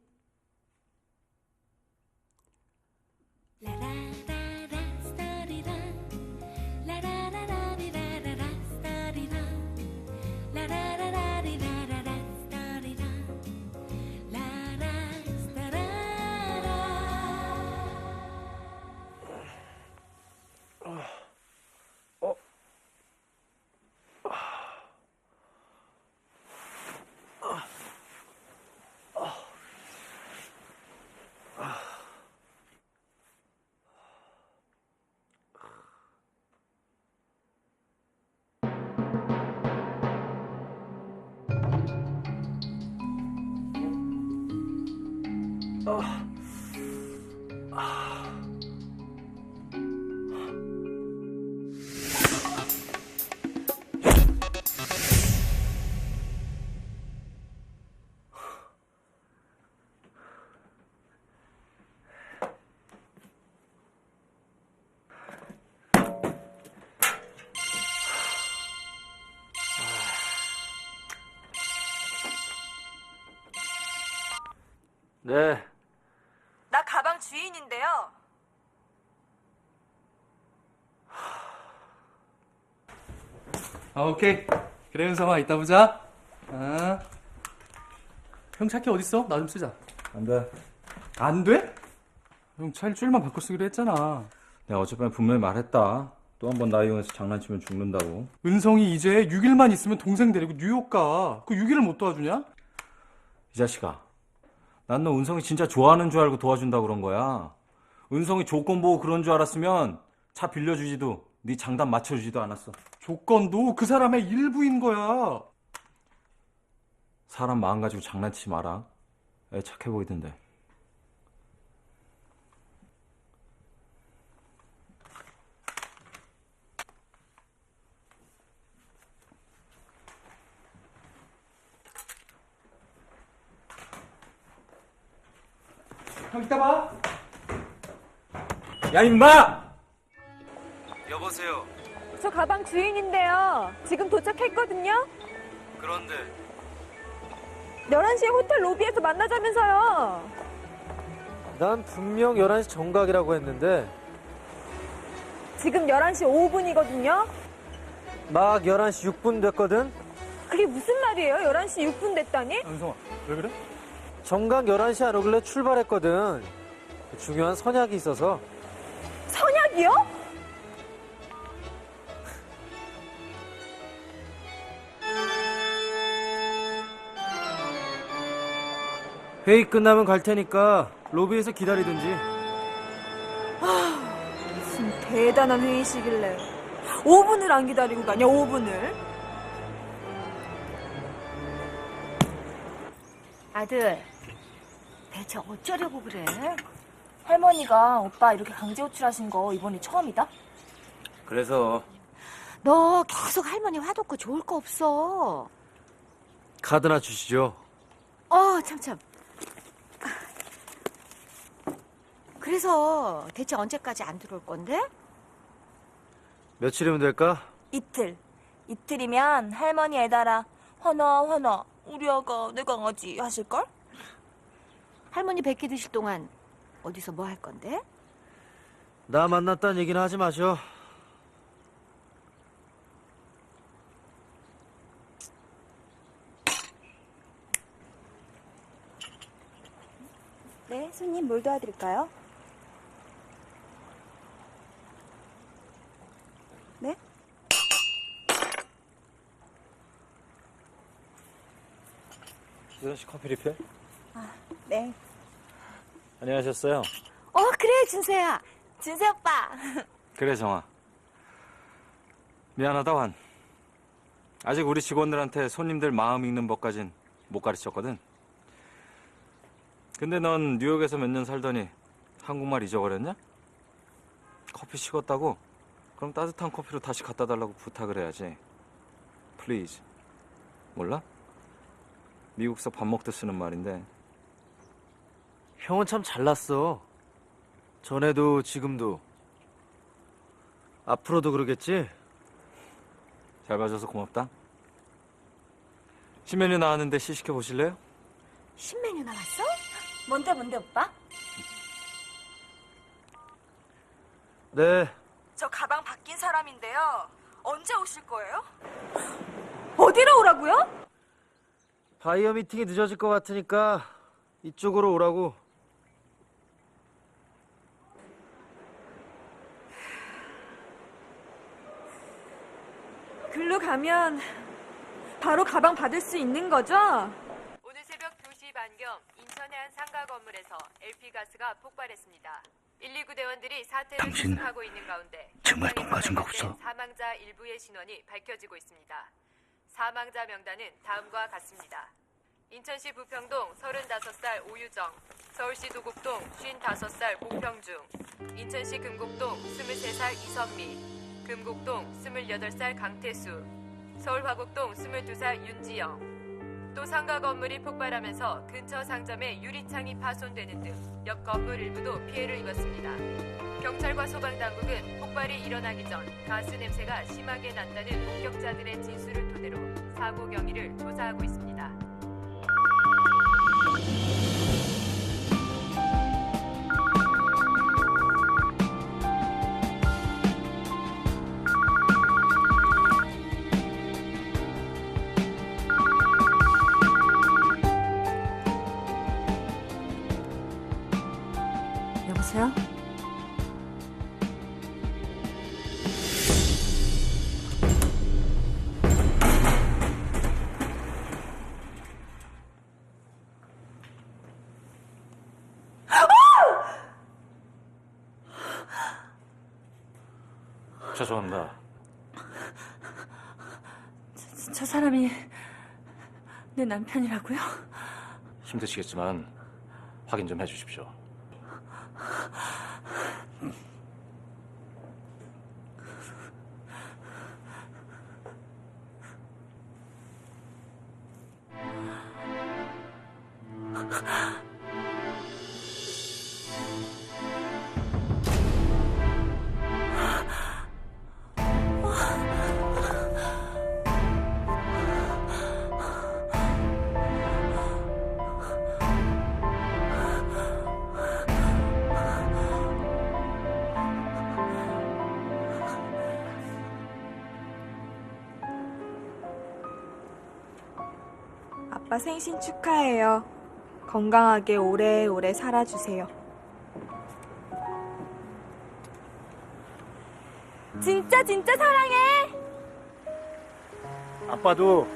네. 나 가방 주인인데요. 오케이. 그래, 은성아, 이따 보자. 형 차키 어딨어? 나 좀 쓰자. 안 돼. 안 돼? 형 차 일주일만 바꿔 쓰기로 했잖아. 내가 어젯밤에 분명히 말했다. 또 한 번 나 이용해서 장난치면 죽는다고. 은성이 이제 6일만 있으면 동생 데리고 뉴욕 가. 그 6일을 못 도와주냐? 이 자식아. 난 너 은성이 진짜 좋아하는 줄 알고 도와준다고 그런 거야. 은성이 조건 보고 그런 줄 알았으면 차 빌려주지도 네 장단 맞춰주지도 않았어. 조건도 그 사람의 일부인 거야. 사람 마음 가지고 장난치지 마라. 애 착해 보이던데. 형 이따 봐. 야 임마! 여보세요. 저 가방 주인인데요. 지금 도착했거든요. 그런데 11시에 호텔 로비에서 만나자면서요. 난 분명 11시 정각이라고 했는데 지금 11시 5분이거든요. 막 11시 6분 됐거든? 그게 무슨 말이에요? 11시 6분 됐다니? 은성아, 왜 그래? 정각 11시 안 오길래 출발했거든. 중요한 선약이 있어서. 선약이요? 회의 끝나면 갈 테니까 로비에서 기다리든지. 무슨 대단한 회의시길래 5분을 안 기다리고 가냐, 5분을? 아들, 대체 어쩌려고 그래? 할머니가 오빠 이렇게 강제 호출하신 거 이번이 처음이다? 그래서 너 계속 할머니 화돋고 좋을 거 없어. 카드나 주시죠. 참. 그래서 대체 언제까지 안 들어올 건데? 며칠이면 될까? 이틀. 이틀이면 할머니 애달아 화나 우리 아가 내 강아지 하실걸? 할머니 뵙게 되실 동안 어디서 뭐 할 건데? 나 만났다는 얘기는 하지 마셔. 네, 손님 뭘 도와드릴까요? 네? 수선 씨 커피 리필? 네. 안녕하셨어요. 그래, 준서야. 준서 오빠. 그래 정아. 미안하다 환. 아직 우리 직원들한테 손님들 마음 읽는 법까진 못 가르쳤거든. 근데 넌 뉴욕에서 몇 년 살더니 한국말 잊어버렸냐? 커피 식었다고? 그럼 따뜻한 커피로 다시 갖다 달라고 부탁을 해야지. Please. 몰라? 미국서 밥 먹듯 쓰는 말인데. 형은 참 잘났어. 전에도 지금도. 앞으로도 그러겠지? 잘 봐줘서 고맙다. 신메뉴 나왔는데 시식해 보실래요? 신메뉴 나왔어? 뭔데 오빠? 네. 저 가방 바뀐 사람인데요. 언제 오실 거예요? 어디로 오라고요? 바이어 미팅이 늦어질 것 같으니까 이쪽으로 오라고. 글로 가면 바로 가방 받을 수 있는 거죠? 오늘 새벽 2시 반경 인천의 한 상가 건물에서 LP가스가 폭발했습니다. 119 대원들이 사태를 당신 수습하고 있는 가운데 정말 돈 가진 거 없어? 사망자 일부의 신원이 밝혀지고 있습니다. 사망자 명단은 다음과 같습니다. 인천시 부평동 35살 오유정, 서울시 도곡동 55살 고평중, 인천시 금곡동 23살 이선미, 금곡동 28살 강태수, 서울 화곡동 22살 윤지영. 또 상가 건물이 폭발하면서 근처 상점의 유리창이 파손되는 등 옆 건물 일부도 피해를 입었습니다. 경찰과 소방당국은 폭발이 일어나기 전 가스 냄새가 심하게 났다는 목격자들의 진술을 토대로 사고 경위를 조사하고 있습니다. 여보세요? 죄송합니다. 저 사람이 내 남편이라고요? 힘드시겠지만 확인 좀 해주십시오. 아빠 생신 축하해요. 건강하게 오래오래 살아주세요. 진짜 사랑해. 아빠도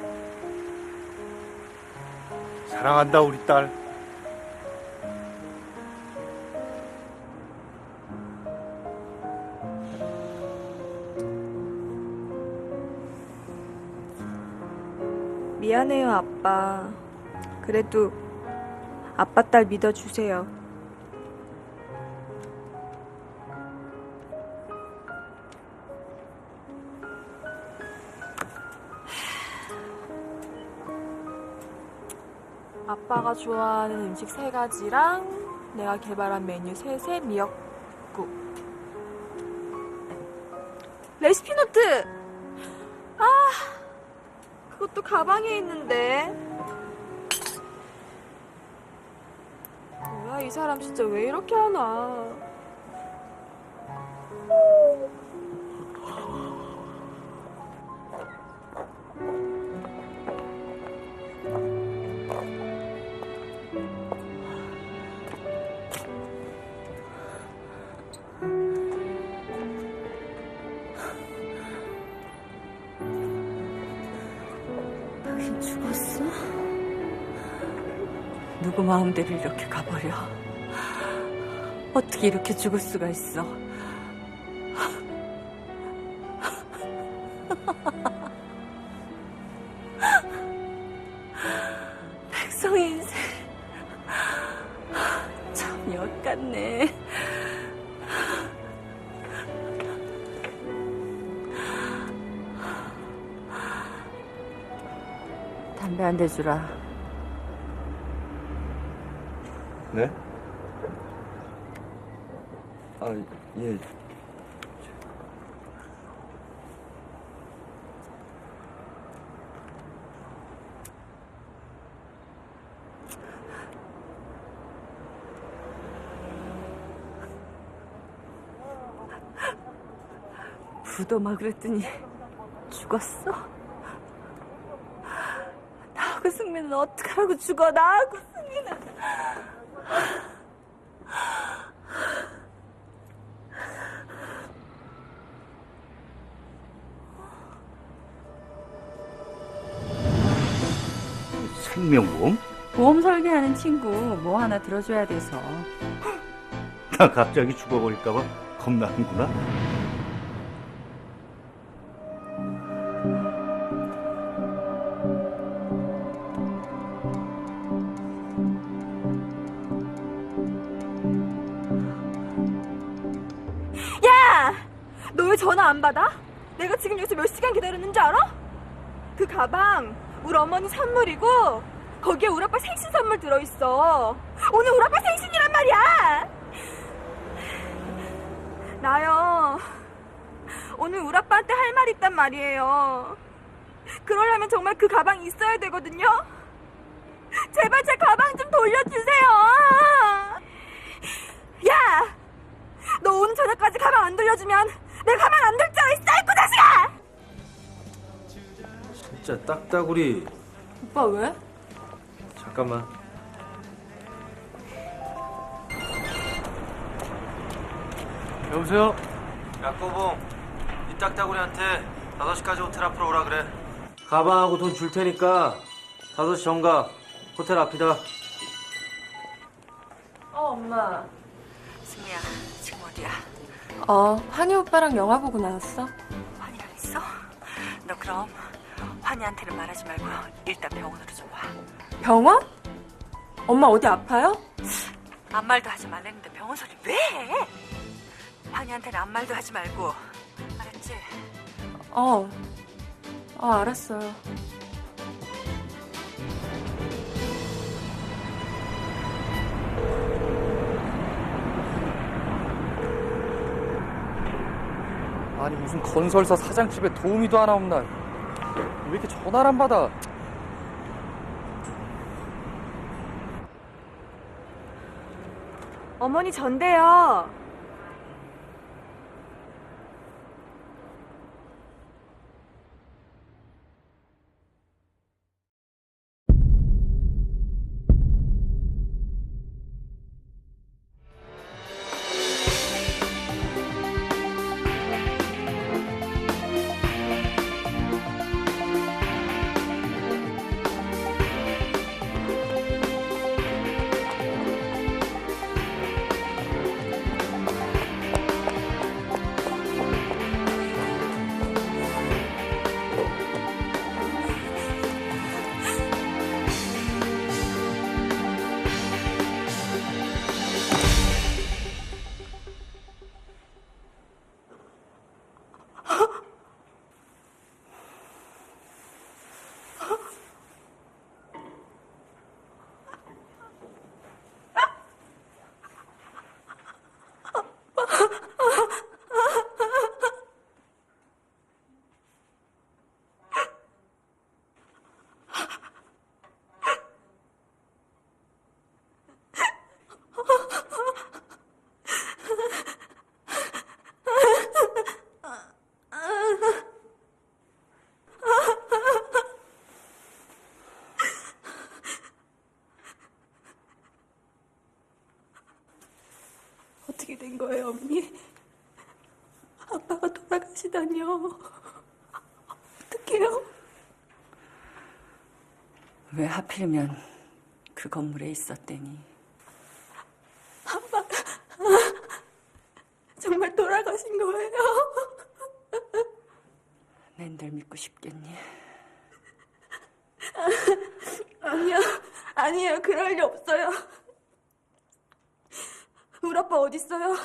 사랑한다 우리 딸. 미안해요, 아빠. 그래도 아빠 딸 믿어주세요. 아빠가 좋아하는 음식 3가지랑 내가 개발한 메뉴 3세 미역국. 레시피 노트! 아, 그것도 가방에 있는데. 뭐야, 이 사람 진짜 왜 이렇게 하나. 당신 죽었어? 누구 마음대로 이렇게 가버려? 어떻게 이렇게 죽을 수가 있어? 백성의 인생 참 역같네. 담배 한 대 주라. 네? 아, 예. 부도마 그랬더니 죽었어? 나하고 승민은 어떡하라고 죽어? 나하고 승민은. 생명보험? 보험 설계하는 친구 뭐 하나 들어줘야 돼서. 나 갑자기 죽어버릴까봐 겁나는구나. 야! 너 왜 전화 안 받아? 내가 지금 여기서 몇 시간 기다렸는 줄 알아? 그 가방 우리 어머니 선물이고 거기에 우리 아빠 생신 선물 들어있어. 오늘 우리 아빠 생신이란 말이야. 나요, 오늘 우리 아빠한테 할 말 있단 말이에요. 그러려면 정말 그 가방이 있어야 되거든요. 제발 제 가방 좀 돌려주세요. 야! 너 오늘 저녁까지 가방 안 돌려주면 내가 가만 안 둘 줄 알아, 이 사이코 자식아! 진짜 딱따구리. 오빠 왜? 잠깐만. 여보세요? 야, 꼬봉. 이 딱따구리한테 5시까지 호텔 앞으로 오라 그래. 가방하고 돈 줄 테니까 5시 정각 호텔 앞이다. 엄마. 승미야, 지금 어디야? 환희 오빠랑 영화 보고 나왔어. 환희랑 있어? 너 그럼 환희한테는 말하지 말고 일단 병원으로 좀 와. 병원? 엄마 어디 아파요? 아무 말도 하지 말랬는데 병원 소리 왜 해? 환희한테는 아무 말도 하지 말고. 알았지? 알았어요. 아니 무슨 건설사 사장집에 도우미도 하나 없나. 왜 이렇게 전화를 안 받아. 어머니 전데요. 어떻게 된 거예요, 어머니? 아빠가 돌아가시다니요. 어떡해요? 왜 하필이면 그 건물에 있었대니? 아빠가 정말 돌아가신 거예요? 낸들 믿고 싶겠니? 아니에요. 그럴 리 없어요. 우리 아빠 어딨어요?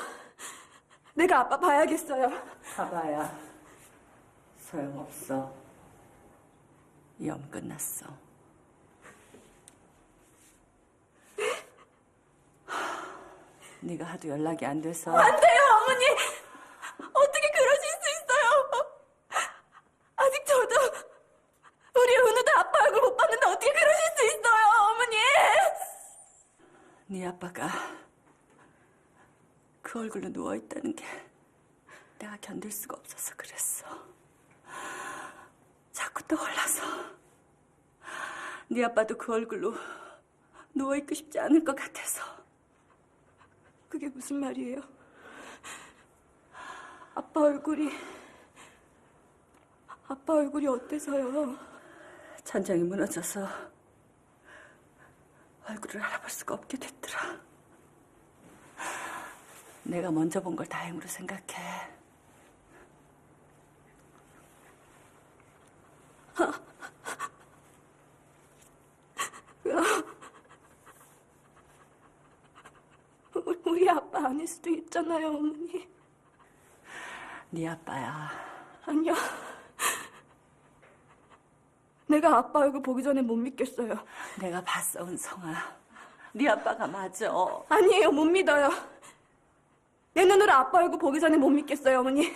내가 아빠 봐야겠어요. 봐봐야 소용없어. 위험 끝났어. 네가 하도 연락이 안 돼서. 안 돼요, 어머니. 어떻게 그러실 수 있어요? 아직 저도 우리 은우도 아빠 얼굴 못 봤는데 어떻게 그러실 수 있어요, 어머니? 네 아빠가 그 얼굴로 누워있다는 게 내가 견딜 수가 없어서 그랬어. 자꾸 떠올라서 네 아빠도 그 얼굴로 누워있고 싶지 않을 것 같아서. 그게 무슨 말이에요? 아빠 얼굴이 어때서요? 천장이 무너져서 얼굴을 알아볼 수가 없게 됐더라. 내가 먼저 본 걸 다행으로 생각해. 우리 아빠 아닐 수도 있잖아요, 어머니. 네 아빠야. 아니요. 내가 아빠 얼굴 보기 전에 못 믿겠어요. 내가 봤어, 은성아. 네 아빠가 맞아. 아니에요, 못 믿어요. 내 눈으로 아빠 얼굴 보기 전에 못 믿겠어요, 어머니.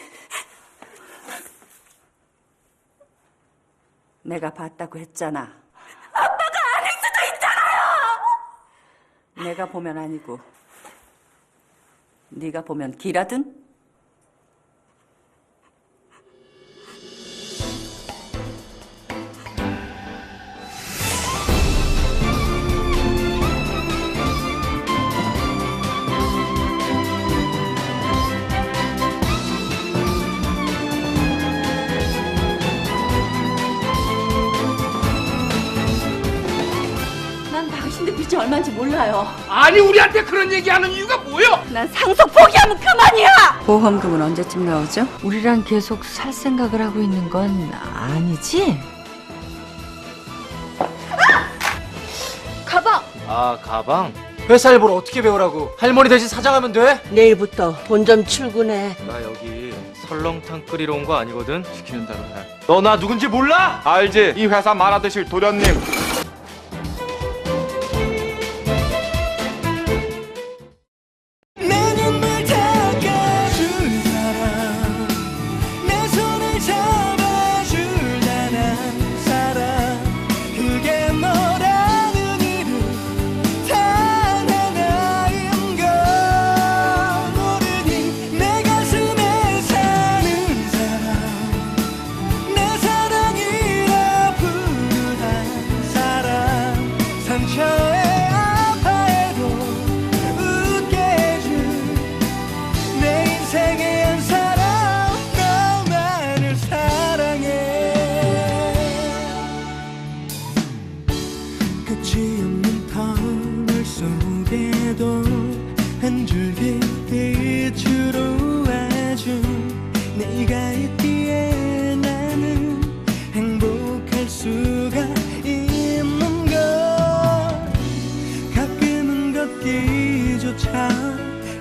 내가 봤다고 했잖아. 아빠가 아닐 수도 있잖아요! 내가 보면 아니고 네가 보면 기라든? 난 당신들 빚이 얼마인지 몰라요. 아니 우리한테 그런 얘기하는 이유가 뭐야? 난 상속 포기하면 그만이야! 보험금은 언제쯤 나오죠? 우리랑 계속 살 생각을 하고 있는 건 아니지? 가방! 아, 가방? 회사 일보를 어떻게 배우라고? 할머니 대신 사장하면 돼? 내일부터 본점 출근해. 나 여기 설렁탕 끓이러 온 거 아니거든? 시키는 대로 해. 너 나 누군지 몰라? 알지? 이 회사 말아드실 도련님.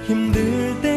힘들 때